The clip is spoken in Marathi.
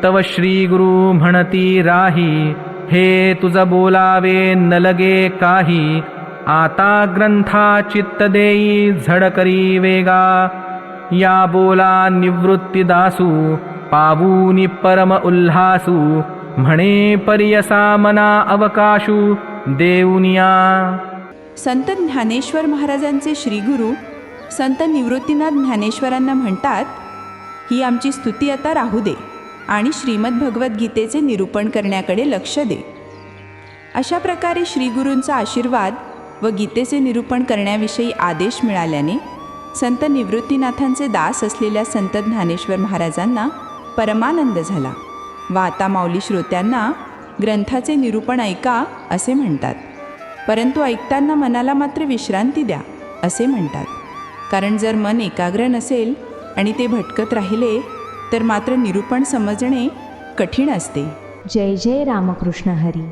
तव श्री गुरु म्हणती राही, हे तुझ बोलावे न लगे काही, आता ग्रंथा चित्त देई झड करी वेगा, या बोला निवृत्ती दासू पावूनी परम उल्हासू, म्हणे परियसा मना अवकाशू देऊनिया. संत ज्ञानेश्वर महाराजांचे श्रीगुरु संत निवृत्तीनाथ ज्ञानेश्वरांना म्हणतात, ही आमची स्तुती आता राहू दे आणि श्रीमद भगवद्गीतेचे निरूपण करण्याकडे लक्ष दे. अशा प्रकारे श्रीगुरूंचा आशीर्वाद व गीतेचे निरूपण करण्याविषयी आदेश मिळाल्याने संत निवृत्तीनाथांचे दास असलेल्या संत ज्ञानेश्वर महाराजांना परमानंद झाला व आता माऊली श्रोत्यांना ग्रंथाचे निरूपण ऐका असे म्हणतात. परंतु ऐकताना मनाला मात्र विश्रांती द्या असे म्हणतात. कारण जर मन एकाग्र नसेल आणि ते भटकत राहिले तर मात्र निरूपण समजणे कठीण असते. जय जय रामकृष्ण हरी.